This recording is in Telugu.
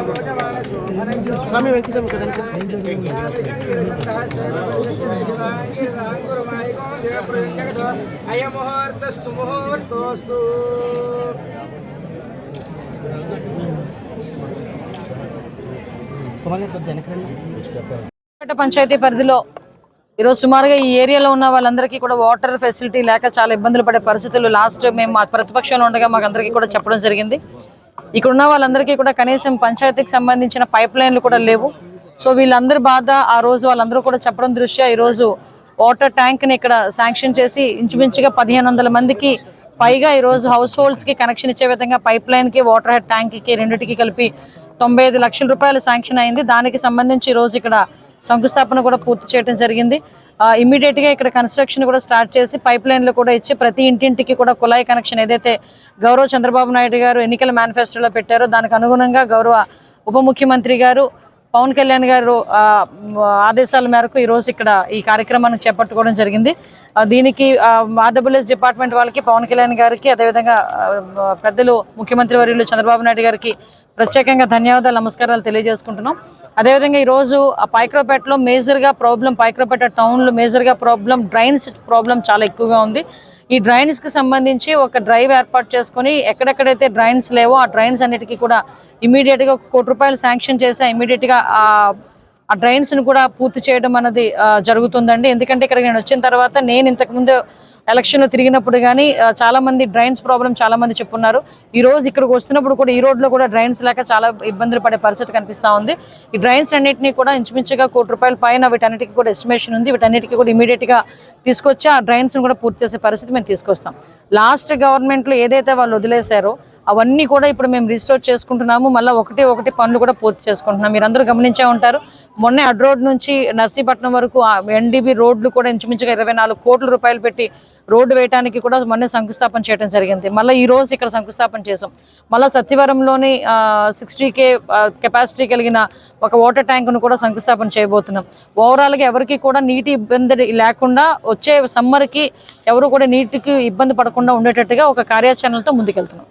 స్వామి వెంకటేశ్వర కదండి పంచాయతీ పరిధిలో ఈరోజు సుమారుగా ఈ ఏరియాలో ఉన్న వాళ్ళందరికీ కూడా వాటర్ ఫెసిలిటీ లేక చాలా ఇబ్బందులు పడే పరిస్థితులు లాస్ట్ మేము మా ప్రతిపక్షంలో ఉండగా మాకు అందరికీ కూడా చెప్పడం జరిగింది. ఇక్కడ ఉన్న వాళ్ళందరికీ కూడా కనీసం పంచాయతీకి సంబంధించిన పైప్ లైన్లు కూడా లేవు. సో వీళ్ళందరి బాధ ఆ రోజు వాళ్ళందరూ కూడా చెప్పడం దృష్ట్యా ఈరోజు వాటర్ ట్యాంక్ని ఇక్కడ శాంక్షన్ చేసి ఇంచుమించుగా 1500 మందికి పైగా ఈరోజు హౌస్ హోల్డ్స్కి కనెక్షన్ ఇచ్చే విధంగా పైప్ లైన్కి వాటర్ హెడ్ ట్యాంక్కి రెండింటికి కలిపి 95 లక్షల రూపాయలు శాంక్షన్ అయింది. దానికి సంబంధించి ఈరోజు ఇక్కడ శంకుస్థాపన కూడా పూర్తి చేయడం జరిగింది. ఇమీడియట్గా ఇక్కడ కన్స్ట్రక్షన్ కూడా స్టార్ట్ చేసి పైప్ లైన్లు కూడా ఇచ్చి ప్రతి ఇంటింటికి కూడా కుళాయి కనెక్షన్ ఏదైతే గౌరవ చంద్రబాబు నాయుడు గారు ఎన్నికల మేనిఫెస్టోలో పెట్టారో దానికి అనుగుణంగా గౌరవ ఉప ముఖ్యమంత్రి గారు పవన్ కళ్యాణ్ గారు ఆదేశాల మేరకు ఈరోజు ఇక్కడ ఈ కార్యక్రమాన్ని చేపట్టుకోవడం జరిగింది. దీనికి ఆర్డబ్ల్యూఎస్ డిపార్ట్మెంట్ వాళ్ళకి పవన్ కళ్యాణ్ గారికి అదేవిధంగా పెద్దలు ముఖ్యమంత్రి వర్యులు చంద్రబాబు నాయుడు గారికి ప్రత్యేకంగా ధన్యవాదాలు నమస్కారాలు తెలియజేసుకుంటున్నాం. అదేవిధంగా ఈరోజు పైక్రోపేటలో మేజర్గా ప్రాబ్లం పైక్రోపేట టౌన్లో మేజర్గా ప్రాబ్లం డ్రైన్స్ ప్రాబ్లం చాలా ఎక్కువగా ఉంది. ఈ డ్రైన్స్కి సంబంధించి ఒక డ్రైవ్ ఏర్పాటు చేసుకొని ఎక్కడెక్కడైతే డ్రైన్స్ లేవో ఆ డ్రైన్స్ అన్నిటికీ కూడా ఇమీడియట్గా ₹1 కోటి శాంక్షన్ చేసి ఇమీడియట్గా ఆ డ్రైన్స్ను కూడా పూర్తి చేయడం అనేది జరుగుతుందండి. ఎందుకంటే ఇక్కడ నేను వచ్చిన తర్వాత నేను ఇంతకుముందు ఎలక్షన్లో తిరిగినప్పుడు కానీ చాలామంది డ్రైన్స్ ప్రాబ్లం చాలామంది చెప్పున్నారు. ఈరోజు ఇక్కడికి వస్తున్నప్పుడు కూడా ఈ రోడ్లో కూడా డ్రైన్స్ లేక చాలా ఇబ్బందులు పడే పరిస్థితి కనిపిస్తూ ఉంది. ఈ డ్రైన్స్ అన్నింటినీ కూడా ఇంచుమించుగా ₹1 కోటి పైన వీటన్నిటికీ కూడా ఎస్టిమేషన్ ఉంది. వీటన్నిటికీ కూడా ఇమీడియట్గా తీసుకొచ్చి ఆ డ్రైన్స్ను కూడా పూర్తి చేసే పరిస్థితి మేము తీసుకొస్తాం. లాస్ట్ గవర్నమెంట్లో ఏదైతే వాళ్ళు వదిలేశారో అవన్నీ కూడా ఇప్పుడు మేము రిస్టోర్ చేసుకుంటున్నాము. మళ్ళీ ఒకటి పనులు కూడా పూర్తి చేసుకుంటున్నాం. మీరందరూ గమనించే ఉంటారు, మొన్నే అడ్ రోడ్ నుంచి నర్సీపట్నం వరకు ఎన్డీబీ రోడ్లు కూడా ఇంచుమించుగా ₹24 కోట్ల పెట్టి రోడ్డు వేయడానికి కూడా మొన్నే శంకుస్థాపన చేయడం జరిగింది. మళ్ళీ ఈ రోజు ఇక్కడ శంకుస్థాపన చేసాం. మళ్ళీ సత్యవరంలోని 60K కెపాసిటీ కలిగిన ఒక వాటర్ ట్యాంకును కూడా శంకుస్థాపన చేయబోతున్నాం. ఓవరాల్గా ఎవరికి కూడా నీటి ఇబ్బంది లేకుండా వచ్చే సమ్మర్కి ఎవరు కూడా నీటికి ఇబ్బంది పడకుండా ఉండేటట్టుగా ఒక కార్యాచరణలతో ముందుకెళ్తున్నాం.